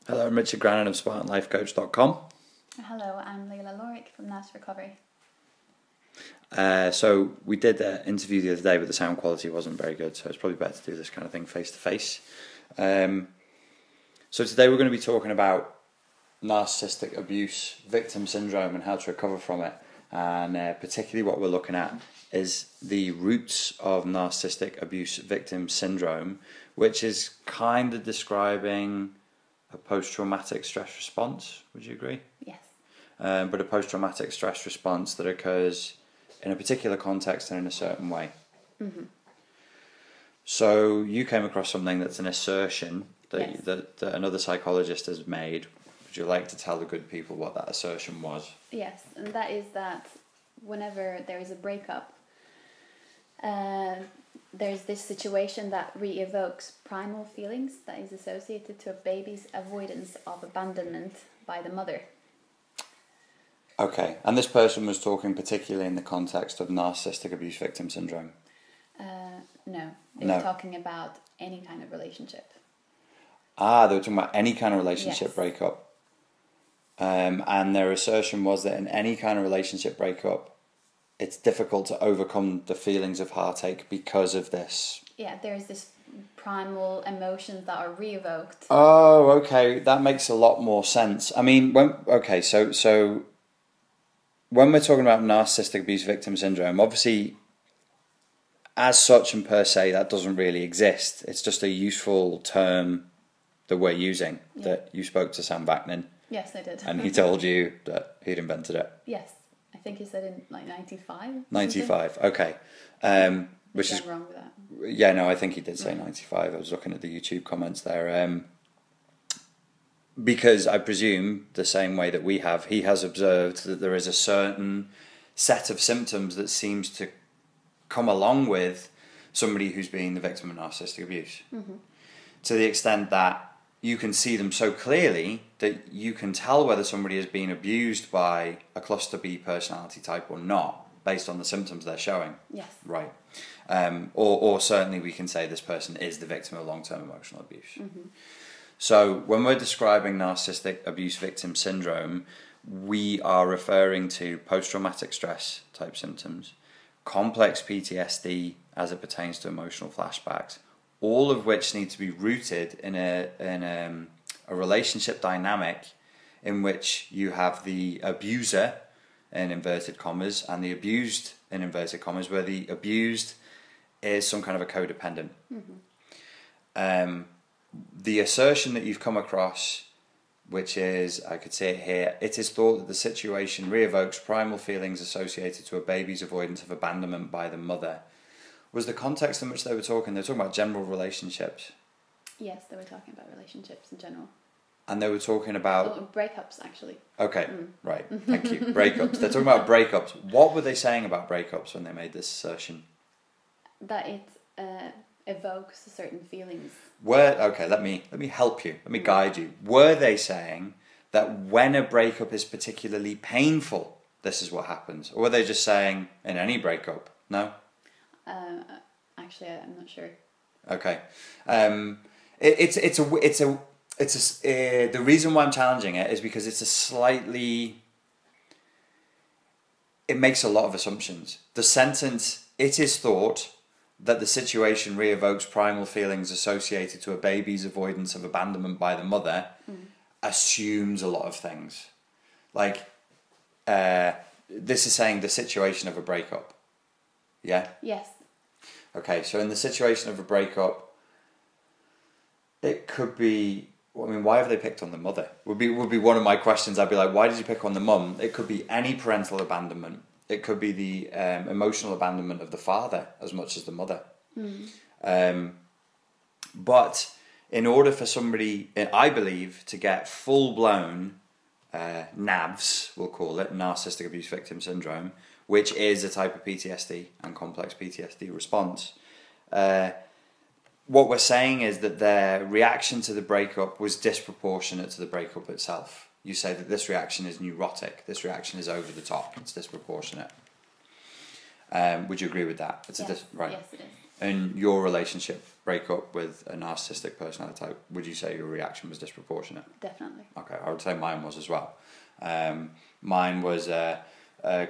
Hello, I'm Richard Grannon of SpartanLifeCoach.com. Hello, I'm Leila Lorik from Nash Recovery. So we did an interview the other day, but the sound quality wasn't very good, so it's probably better to do this kind of thing face to face. So today we're going to be talking about narcissistic abuse victim syndrome and how to recover from it. And particularly what we're looking at is the roots of narcissistic abuse victim syndrome, which is kind of describing a post-traumatic stress response. Would you agree? Yes. But a post-traumatic stress response that occurs in a particular context and in a certain way. Mm-hmm. So you came across something that's an assertion that, Yes. that another psychologist has made. Would you like to tell the good people what that assertion was? Yes, and that is that whenever there is a breakup, there's this situation that re-evokes primal feelings that is associated to a baby's avoidance of abandonment by the mother. Okay, and this person was talking particularly in the context of narcissistic abuse victim syndrome? No, they were talking about any kind of relationship. They were talking about any kind of relationship Yes. breakup. And their assertion was that in any kind of relationship breakup, it's difficult to overcome the feelings of heartache because of this. Yeah, there's this primal emotions that are re-evoked. Oh, okay, that makes a lot more sense. I mean, so when we're talking about narcissistic abuse victim syndrome, obviously, as such and per se, that doesn't really exist. It's just a useful term that we're using, that you spoke to Sam Vaknin. Yes, I did. And he told you that he'd invented it. Yes, I think he said in like 95. 95, okay. Which is wrong with that. Yeah, no, I think he did say 95. I was looking at the YouTube comments there. Because I presume the same way that we have, he has observed that there is a certain set of symptoms that seems to come along with somebody who's being the victim of narcissistic abuse. Mm-hmm. To the extent that you can see them so clearly that you can tell whether somebody is being abused by a cluster B personality type or not, based on the symptoms they're showing. Yes. Right. Or certainly we can say this person is the victim of long-term emotional abuse. Mm-hmm. So when we're describing narcissistic abuse victim syndrome, we are referring to post-traumatic stress type symptoms, complex PTSD as it pertains to emotional flashbacks, all of which need to be rooted in a relationship dynamic in which you have the abuser, in inverted commas, and the abused, in inverted commas, where the abused is some kind of a codependent. Mm-hmm. The assertion that you've come across, which is, I could say it here, it is thought that the situation re-evokes primal feelings associated to a baby's avoidance of abandonment by the mother. Was the context in which they were talking about general relationships? Yes, they were talking about relationships in general. And they were talking about... breakups, actually. Okay, right, thank you. Breakups. They're talking about breakups. What were they saying about breakups when they made this assertion? That it evokes certain feelings. Let me help you. Let me guide you. Were they saying that when a breakup is particularly painful, this is what happens? Or were they just saying in any breakup? No? Actually, I'm not sure. Okay. The reason why I'm challenging it is because it makes a lot of assumptions. The sentence, it is thought that the situation re-evokes primal feelings associated to a baby's avoidance of abandonment by the mother, assumes a lot of things. Like, this is saying the situation of a breakup. Yeah? Yes. Okay, so in the situation of a breakup, it could be... why have they picked on the mother? Would be one of my questions. I'd be like, why did you pick on the mum? It could be any parental abandonment. It could be the emotional abandonment of the father as much as the mother. But in order for somebody, I believe, to get full-blown NAVS, we'll call it, narcissistic abuse victim syndrome, which is a type of PTSD and complex PTSD response, what we're saying is that their reaction to the breakup was disproportionate to the breakup itself. You say that this reaction is neurotic, this reaction is over the top, it's disproportionate. Would you agree with that? Yes, right. Yes, it is. in your relationship break up with a narcissistic personality type, would you say your reaction was disproportionate? Definitely. Okay, I would say mine was as well. Mine was a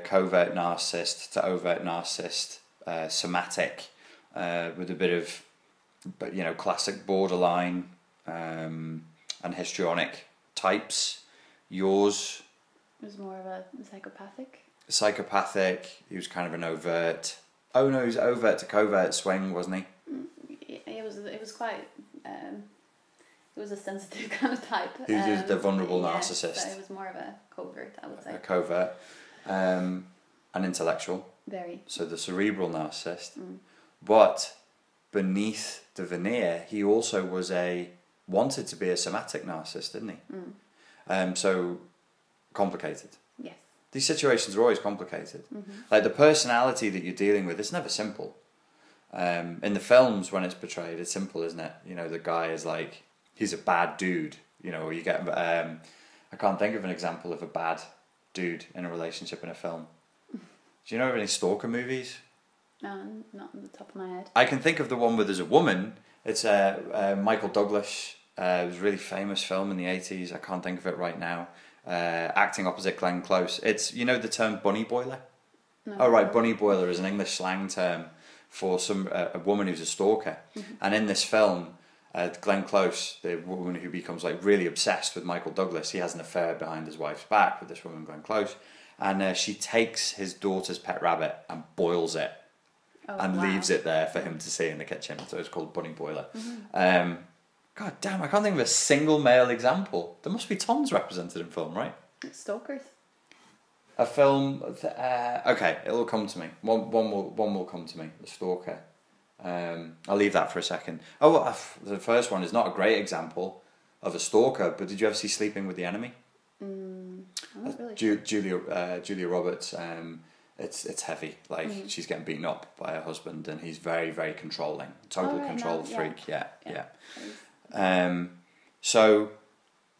covert narcissist to overt narcissist, somatic, with a bit of, but classic borderline and histrionic types. Yours? It was more of a psychopathic. Psychopathic. He was kind of an overt. Oh no, he was overt to covert swing, wasn't he? It was quite. It was a sensitive kind of type. He was the vulnerable narcissist. So it was more of a covert, I would say. A covert, an intellectual. Very. So the cerebral narcissist, but beneath the veneer, he also wanted to be a somatic narcissist, didn't he? So complicated. Yes. These situations are always complicated. Like the personality that you're dealing with, it's never simple. In the films, when it's portrayed, it's simple, isn't it? The guy is like, he's a bad dude. Or you get, I can't think of an example of a bad dude in a relationship in a film. Do you know of any stalker movies? No, not on the top of my head. I can think of the one where there's a woman. It's Michael Douglas. It was a really famous film in the 80s. I can't think of it right now. Acting opposite Glenn Close. It's, the term bunny boiler? No. Oh, right, bunny boiler is an English slang term for a woman who's a stalker. And in this film, Glenn Close, the woman who becomes like really obsessed with Michael Douglas, he has an affair behind his wife's back with this woman, Glenn Close. And she takes his daughter's pet rabbit and boils it. Leaves it there for him to see in the kitchen. So it's called bunny boiler. God damn, I can't think of a single male example. There must be tons represented in film, right? Stalkers. A film. Okay, it'll come to me. One will come to me. The stalker. I'll leave that for a second. Oh, well, the first one is not a great example of a stalker. But did you ever see Sleeping with the Enemy? I'm not really sure. Julia Roberts. It's heavy. Like she's getting beaten up by her husband, and he's very, very controlling. Total control freak. Yeah. So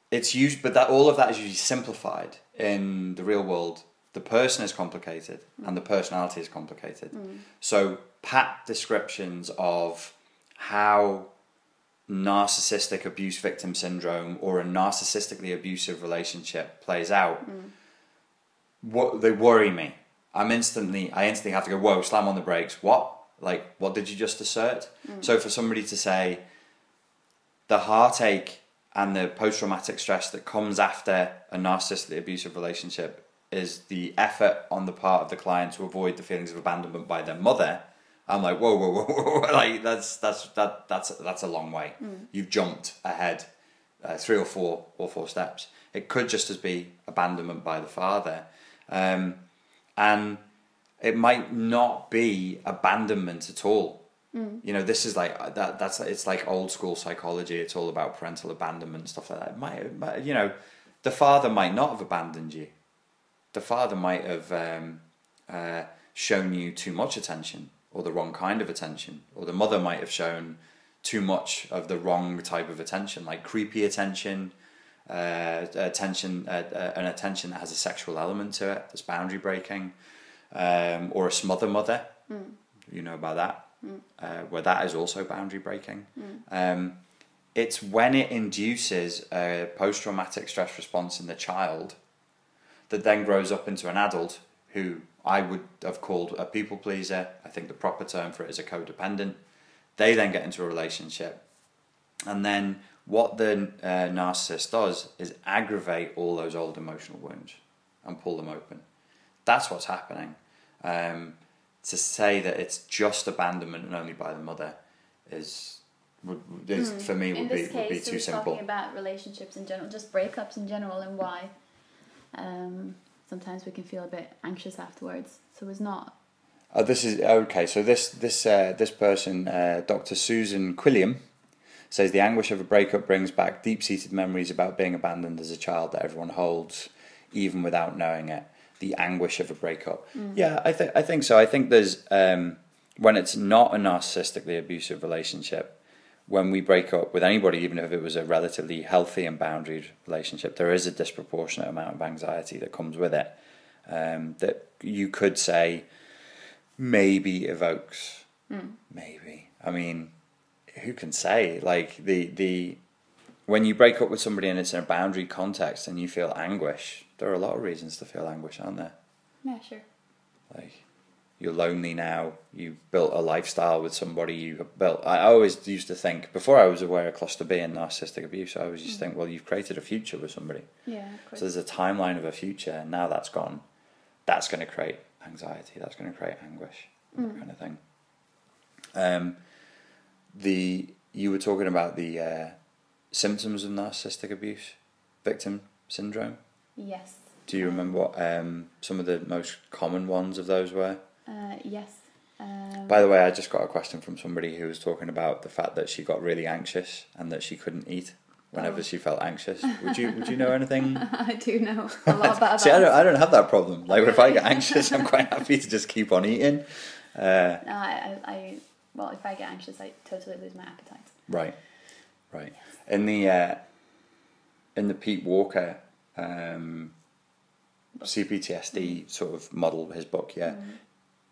it's used, but all of that is usually simplified in the real world. The person is complicated, and the personality is complicated. So pat descriptions of how narcissistic abuse victim syndrome or a narcissistically abusive relationship plays out. What they worry me. I instantly have to go, whoa, slam on the brakes. What? Like, what did you just assert? So for somebody to say the heartache and the post-traumatic stress that comes after a narcissistically abusive relationship is the effort on the part of the client to avoid the feelings of abandonment by their mother, I'm like, whoa. Like, that's a long way. You've jumped ahead 3 or 4 steps. It could just as be abandonment by the father. And it might not be abandonment at all. This is like it's like old school psychology. It's all about parental abandonment, stuff like that. It might, the father might not have abandoned you. The father might have shown you too much attention, or the wrong kind of attention, or the mother might have shown too much of the wrong type of attention, like creepy attention, attention that has a sexual element to it, that's boundary breaking, or a smother mother. You know about that, where that is also boundary breaking. It's when it induces a post-traumatic stress response in the child that then grows up into an adult who I would have called a people pleaser. I think the proper term for it is a codependent. They then get into a relationship, and then what the narcissist does is aggravate all those old emotional wounds and pull them open. That's what's happening. To say that it's just abandonment and only by the mother for me would be too simple. Talking about relationships in general, just breakups in general, and why sometimes we can feel a bit anxious afterwards. So it's not. This is okay. So this person, Dr. Susan Quilliam, says the anguish of a breakup brings back deep-seated memories about being abandoned as a child that everyone holds, even without knowing it. The anguish of a breakup. Yeah, I think so. I think there's when it's not a narcissistically abusive relationship, when we break up with anybody, even if it was a relatively healthy and boundaried relationship, there is a disproportionate amount of anxiety that comes with it, that you could say maybe evokes Maybe. I mean, who can say? Like, when you break up with somebody and it's in a boundary context and you feel anguish, there are a lot of reasons to feel anguish, aren't there? Yeah, sure. Like, you're lonely now, you built a lifestyle with somebody you built. I always used to think, before I was aware of cluster B and narcissistic abuse, I always used to think, well, you've created a future with somebody. Yeah, of course. So there's a timeline of a future, and now that's gone. That's going to create anxiety, that's going to create anguish, that kind of thing. You were talking about the symptoms of narcissistic abuse, victim syndrome. Yes. Do you remember what some of the most common ones of those were? Yes. By the way, I just got a question from somebody who was talking about the fact that she got really anxious and that she couldn't eat whenever she felt anxious. Would you know anything? I do know a lot about that. See, I don't have that problem. Like, if I get anxious, I'm quite happy to just keep on eating. No, well, if I get anxious, I totally lose my appetite. Right. Yes. In the Pete Walker CPTSD sort of model, his book, yeah.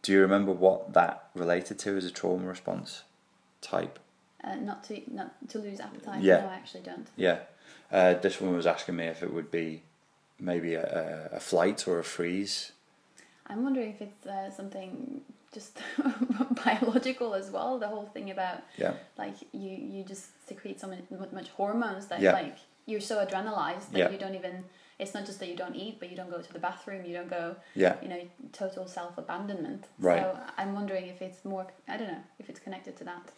Do you remember what that related to as a trauma response type? Not to lose appetite. Yeah. No, I actually don't. Yeah. This one was asking me if it would be maybe a flight or a freeze. I'm wondering if it's something just biological as well. The whole thing about like you just secrete so much hormones that like you're so adrenalized that you don't even. It's not just that you don't eat, but you don't go to the bathroom. You don't go. Total self-abandonment. Right. So I'm wondering if it's more. I don't know if it's connected to that.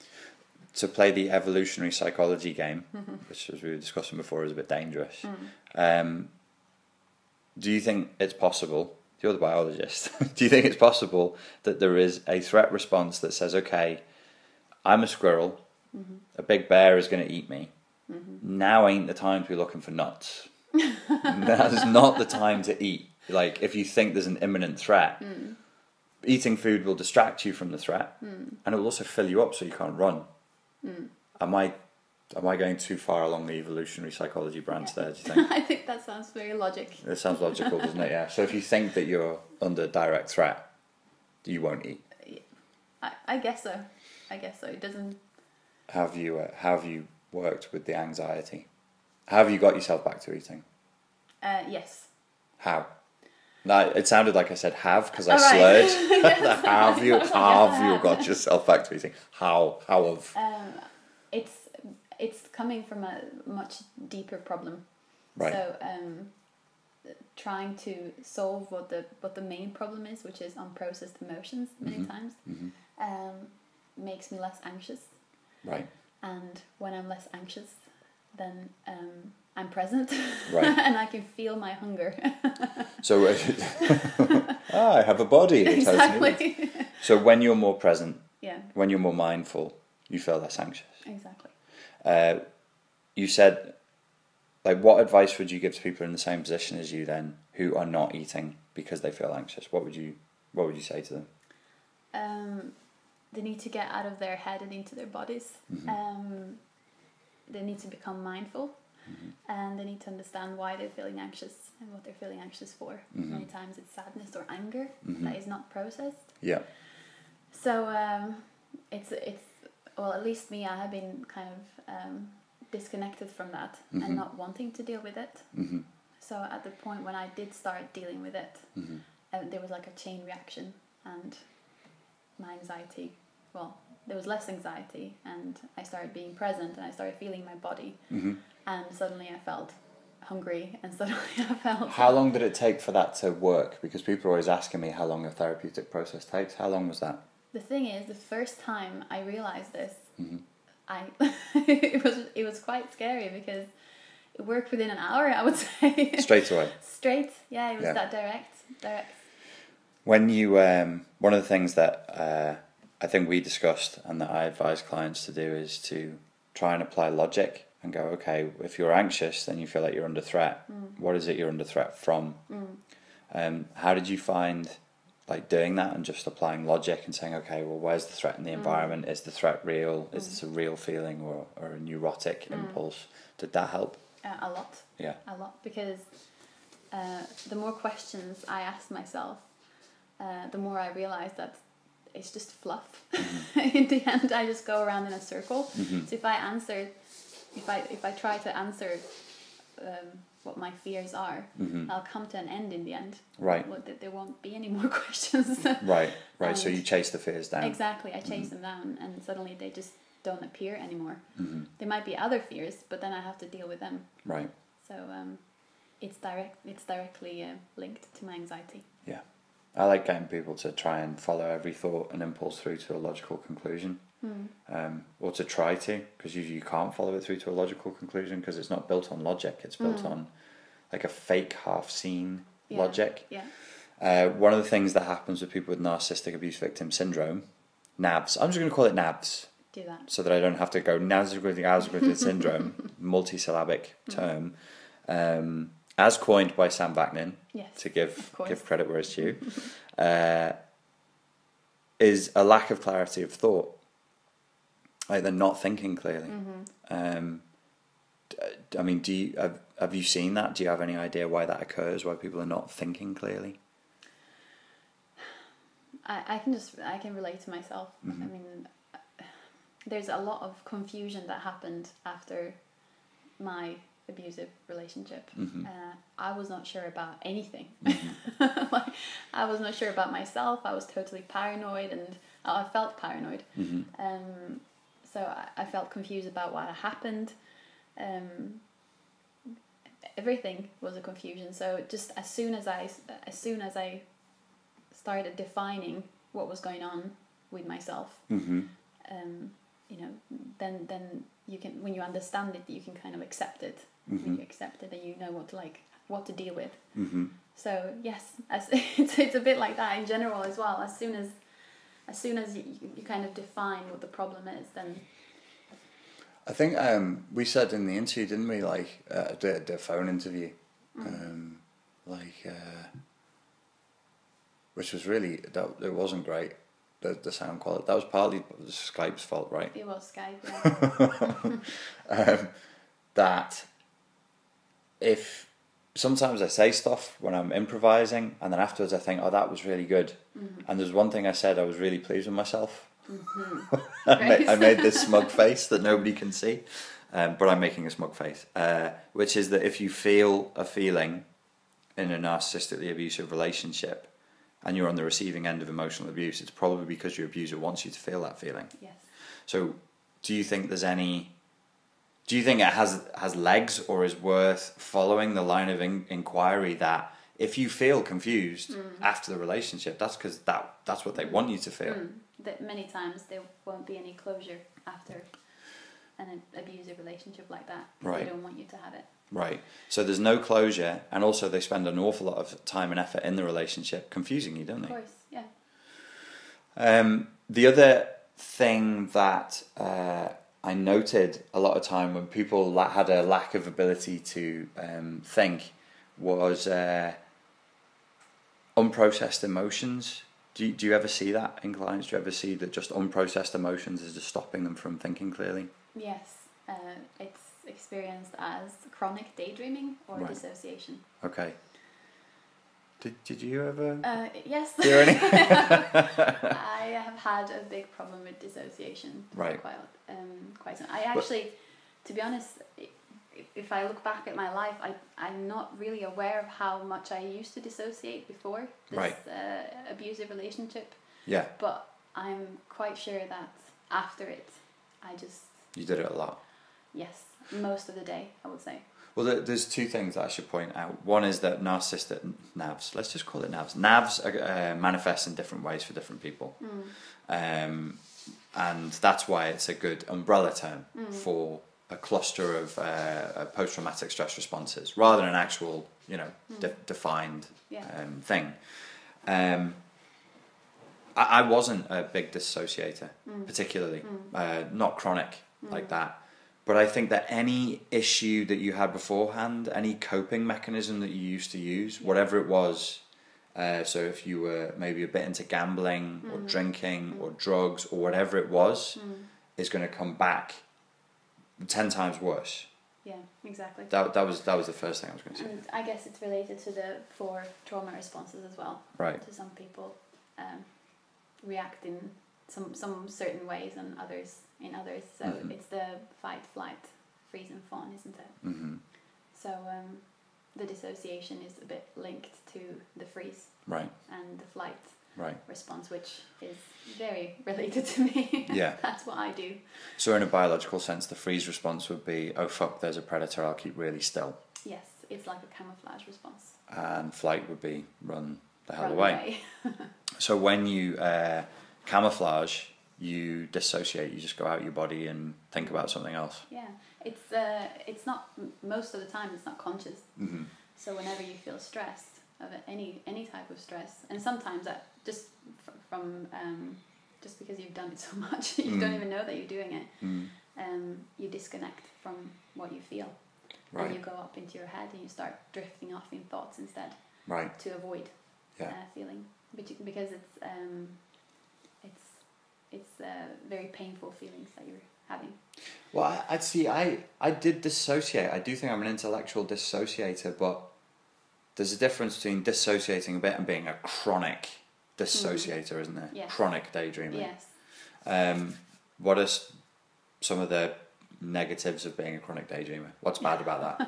To play the evolutionary psychology game, which, as we were discussing before, is a bit dangerous. Do you think it's possible? You're the biologist. Do you think it's possible that there is a threat response that says, okay, I'm a squirrel, a big bear is going to eat me. Now ain't the time to be looking for nuts. That is not the time to eat. Like, if you think there's an imminent threat, eating food will distract you from the threat, and it will also fill you up so you can't run. Am I going too far along the evolutionary psychology branch there, do you think? I think that sounds very logical. It sounds logical, doesn't it? Yeah. So if you think that you're under direct threat, you won't eat. I guess so. It doesn't. Have you worked with the anxiety? Have you got yourself back to eating? Yes. How? No, it sounded like I said have because I slurred. Have you got yourself back to eating? How have? It's coming from a much deeper problem. Right. So trying to solve what the main problem is, which is unprocessed emotions many times, makes me less anxious. Right. And when I'm less anxious, then I'm present, right. And I can feel my hunger. So, I have a body. Exactly. So when you're more present, when you're more mindful, you feel less anxious. Exactly. You said, like, what advice would you give to people in the same position as you then, who are not eating because they feel anxious? What would you say to them? They need to get out of their head and into their bodies. They need to become mindful, and they need to understand why they're feeling anxious and what they're feeling anxious for. Many times it's sadness or anger that is not processed. Yeah. So it's well, at least me, I have been kind of disconnected from that and not wanting to deal with it. So at the point when I did start dealing with it, there was like a chain reaction, and my anxiety, well, there was less anxiety, and I started being present, and I started feeling my body, and suddenly I felt hungry, and suddenly I felt... How long did it take for that to work? Because people are always asking me how long a therapeutic process takes. How long was that? The thing is, the first time I realised this, it was quite scary, because it worked within an hour, I would say. Straight away? Straight, yeah, it was that direct. When you, one of the things that I think we discussed and that I advise clients to do is to try and apply logic and go, okay, if you're anxious, then you feel like you're under threat. What is it you're under threat from? How did you find, like, doing that and just applying logic and saying, okay, well, where's the threat in the environment? Is the threat real? Is this a real feeling or a neurotic impulse? Did that help? A lot. Yeah. A lot, because the more questions I asked myself, the more I realized that it's just fluff. In the end, I just go around in a circle. So if I try to answer what my fears are, I'll come to an end in the end. Right. There won't be any more questions. Right. So you chase the fears down. Exactly. I chase them down, and suddenly they just don't appear anymore. There might be other fears, but then I have to deal with them. Right. So it's directly linked to my anxiety. Yeah. I like getting people to try and follow every thought and impulse through to a logical conclusion. Or to try to, because usually you can't follow it through to a logical conclusion because it's not built on logic. It's built on like a fake half-seen logic. Yeah. One of the things that happens with people with narcissistic abuse victim syndrome, NAVS, I'm just going to call it NAVS. Do that. So that I don't have to go narcissistic syndrome, multisyllabic term, as coined by Sam Vaknin, to give credit where it's due, is a lack of clarity of thought. Like they're not thinking clearly. I mean, have you seen that? Do you have any idea why that occurs? Why people are not thinking clearly? I can relate to myself. I mean, there's a lot of confusion that happened after my abusive relationship. I was not sure about anything. Like, I was not sure about myself. I was totally paranoid, and I felt paranoid. So I felt confused about what happened. Everything was a confusion. So just as soon as I started defining what was going on with myself, then you can, when you understand it, you can kind of accept it. When you accept it, then you know what to deal with. So yes, it's a bit like that in general as well. As soon as you kind of define what the problem is, then I think we said in the interview, didn't we, like the phone interview, which was really, it wasn't great, the sound quality. That was partly Skype's fault, right? It was Skype, yeah. That if sometimes I say stuff when I'm improvising, and then afterwards I think, oh, that was really good. And there's one thing I said, I was really pleased with myself. I made this smug face that nobody can see, but I'm making a smug face, which is that if you feel a feeling in a narcissistically abusive relationship and you're on the receiving end of emotional abuse, it's probably because your abuser wants you to feel that feeling. Yes. So do you think it has legs, or is worth following the line of inquiry that if you feel confused after the relationship, that's because that's what they want you to feel? That many times there won't be any closure after an abusive relationship like that. Right. They don't want you to have it. Right. So there's no closure, and also they spend an awful lot of time and effort in the relationship confusing you, don't they? Of course, yeah. The other thing that I noted a lot of time when people had a lack of ability to think was unprocessed emotions. Do you ever see that in clients? Do you ever see that just unprocessed emotions is just stopping them from thinking clearly? Yes, it's experienced as chronic daydreaming or dissociation. Okay. Did you ever? Yes. Hear any? I have had a big problem with dissociation. Right. Quite some. I actually, to be honest, if I look back at my life, I'm not really aware of how much I used to dissociate before this abusive relationship. Yeah. But I'm quite sure that after it, You did it a lot. Yes, most of the day, I would say. Well, there's two things that I should point out. One is that narcissistic NAVs, let's just call it NAVs. NAVs manifest in different ways for different people. And that's why it's a good umbrella term for a cluster of post-traumatic stress responses, rather than an actual, defined thing. I wasn't a big dissociator, particularly, not chronic like that. But I think that any issue that you had beforehand, any coping mechanism that you used to use, whatever it was, so if you were maybe a bit into gambling or drinking or drugs or whatever it was, is going to come back 10 times worse. Yeah, exactly. That was the first thing I was going to say. And I guess it's related to the 4 trauma responses as well. Right. To some people, react in some certain ways and others in others. So it's the fight, flight, freeze and fawn, isn't it? Mm-hmm. So the dissociation is a bit linked to the freeze, right, and the flight, right, response, which is very related to me. Yeah. That's what I do. So in a biological sense, the freeze response would be, oh fuck, there's a predator, I'll keep really still. Yes, it's like a camouflage response. And flight would be run the hell Run away. So when you camouflage, you dissociate, you just go out your body and think about something else. Yeah, it's not, most of the time it's not conscious. Mm-hmm. So whenever you feel stressed of any type of stress, and sometimes that just from just because you've done it so much, you don't even know that you're doing it. You disconnect from what you feel, right. and you go up into your head and you start drifting off in thoughts instead, right, to avoid feeling, because it's very painful feelings that you're having. Well, I'd see. I did dissociate. I do think I'm an intellectual dissociator, but there's a difference between dissociating a bit and being a chronic dissociator, isn't there? Yes. Chronic daydreaming. Yes. What are some of the negatives of being a chronic daydreamer? What's bad about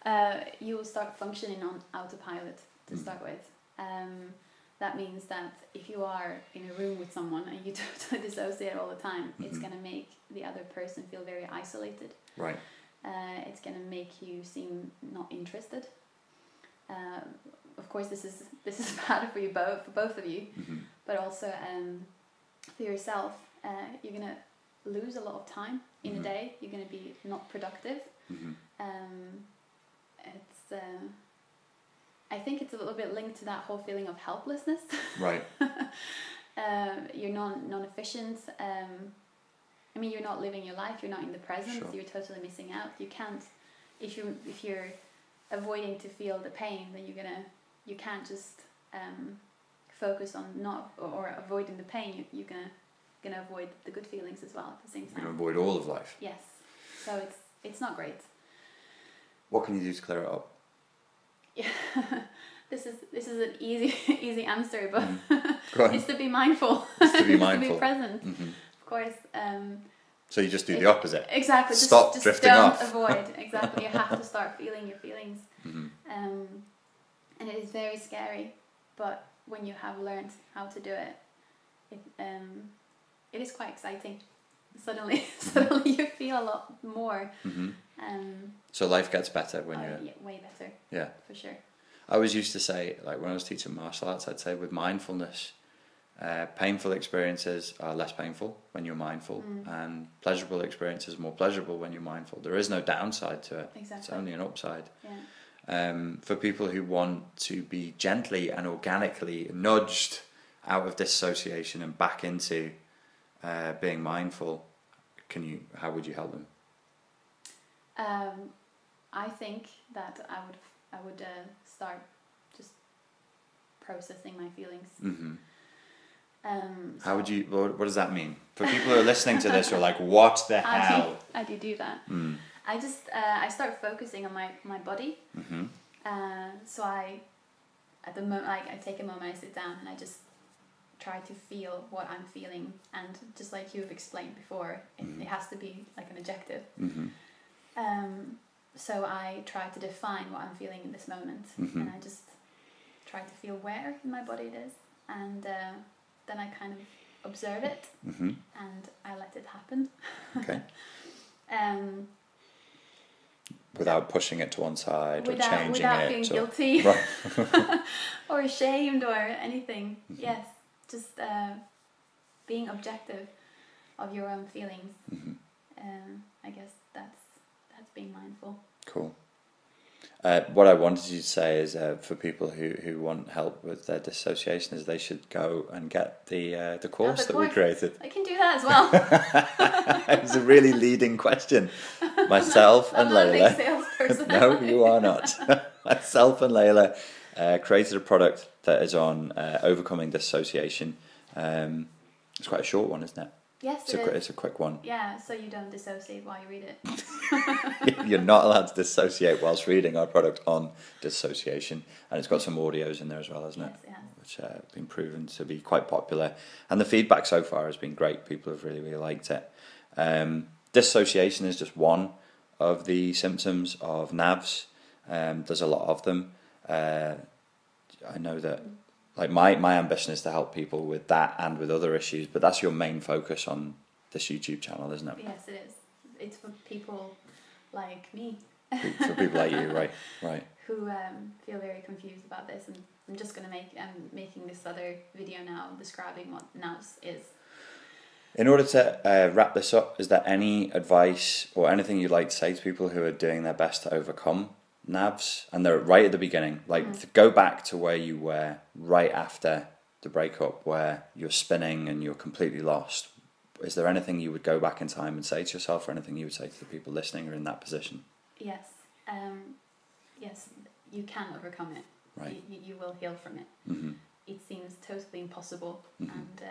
that? You will start functioning on autopilot to start with. That means that if you are in a room with someone and you totally dissociate all the time, it's going to make the other person feel very isolated. Right. It's going to make you seem not interested. Of course, this is bad for both of you, but also for yourself. You're going to lose a lot of time in a day. You're going to be not productive. I think it's a little bit linked to that whole feeling of helplessness. Right. You're non-efficient. I mean, you're not living your life. You're not in the present. Sure. You're totally missing out. You can't, if you're avoiding to feel the pain, then you can't just focus on not or avoiding the pain. You're gonna avoid the good feelings as well at the same time. You're gonna avoid all of life. Yes. So it's not great. What can you do to clear it up? Yeah, this is an easy answer, but it's to be mindful. It's to be mindful. To be present, of course. So you just do the opposite. Exactly. Stop just drifting don't off. Avoid. Exactly. You have to start feeling your feelings, and it is very scary. But when you have learned how to do it, it is quite exciting. Suddenly you feel a lot more. So life gets better when you're... Yeah, way better. Yeah. For sure. I always used to say, like when I was teaching martial arts, I'd say with mindfulness, painful experiences are less painful when you're mindful, and pleasurable experiences are more pleasurable when you're mindful. There is no downside to it. Exactly. It's only an upside. Yeah. For people who want to be gently and organically nudged out of dissociation and back into being mindful, how would you help them? I think that I would start just processing my feelings. How would you? What does that mean for people who are listening to this? Who are like, what the hell? I do that. I start focusing on my body. So I take a moment, I sit down, and I just try to feel what I'm feeling, and just like you've explained before, it has to be like an objective. So I try to define what I'm feeling in this moment, and I just try to feel where in my body it is, and then I kind of observe it, and I let it happen. Okay. Without pushing it to one side or changing it. Without feeling guilty or ashamed or anything. Yes, just being objective of your own feelings. I guess that's being mindful. Cool. What I wanted you to say is for people who want help with their dissociation is they should go and get the course that we created. I can do that as well. It was a really leading question. Myself and Layla. I'm not a big salesperson. No, you are not. Myself and Layla created a product that is on overcoming dissociation. It's quite a short one, isn't it? Yes, it's a quick one. Yeah, so you don't dissociate while you read it. You're not allowed to dissociate whilst reading our product on dissociation, and it's got some audios in there as well, hasn't it? Yes, which have been proven to be quite popular. And the feedback so far has been great. People have really, really liked it. Dissociation is just one of the symptoms of NAVs. There's a lot of them. I know that like my ambition is to help people with that and with other issues, but that's your main focus on this YouTube channel, isn't it? Yes, it is. It's for people like me. For people like you, right. Who feel very confused about this, and I'm just gonna making this other video now describing what NAVs is. In order to wrap this up, is there any advice or anything you'd like to say to people who are doing their best to overcome NAVs and they're right at the beginning? Like go back to where you were right after the breakup, where you're spinning and you're completely lost. Is there anything you would go back in time and say to yourself, or anything you would say to the people listening who are in that position? Yes. Yes, you can overcome it. Right. You will heal from it. Mm-hmm. It seems totally impossible, mm-hmm. and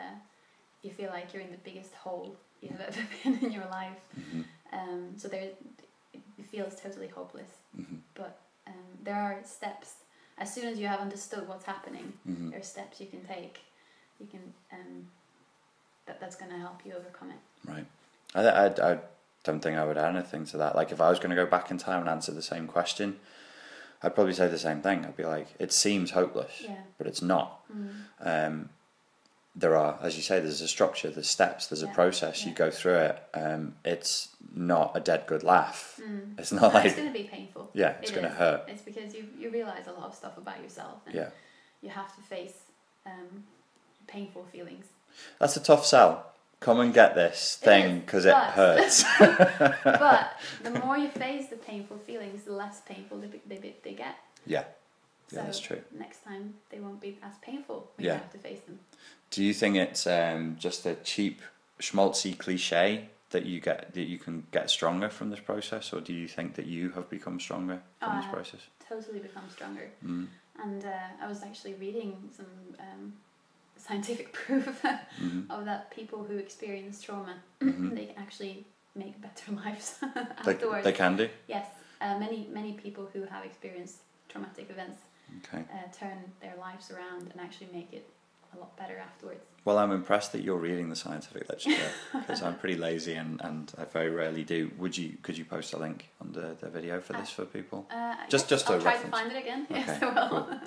you feel like you're in the biggest hole you've ever been in your life. Mm-hmm. So it feels totally hopeless. Mm-hmm. But there are steps. As soon as you have understood what's happening, mm-hmm. there are steps you can take. You can that's going to help you overcome it. Right. I don't think I would add anything to that. Like if I was going to go back in time and answer the same question, I'd probably say the same thing. I'd be like, it seems hopeless, but it's not. There are, as you say, there's a structure, there's steps, there's a process. You go through it. It's not a dead good laugh. It's not like... It's going to be painful. Yeah, it's going to hurt. It's because you realise a lot of stuff about yourself, and you have to face painful feelings. That's a tough sell. Come and get this thing because it hurts. But the more you face the painful feelings, the less painful they get. Yeah, so that's true. Next time they won't be as painful when you have to face them. Do you think it's just a cheap, schmaltzy cliche that you can get stronger from this process, or do you think that you have become stronger from this process? Totally become stronger. And I was actually reading some scientific proof of that people who experience trauma, they can actually make better lives afterwards. They can do? Yes. Many people who have experienced traumatic events turn their lives around and actually make it a lot better afterwards. Well, I'm impressed that you're reading the scientific literature because I'm pretty lazy and I very rarely do. Could you post a link on the video for this for people? Just I'll a try reference. to find it again. Okay, Yes, I will. Cool.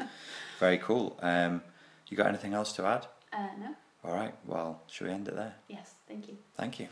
Very cool. You got anything else to add? No. All right. Well, should we end it there? Yes. Thank you. Thank you.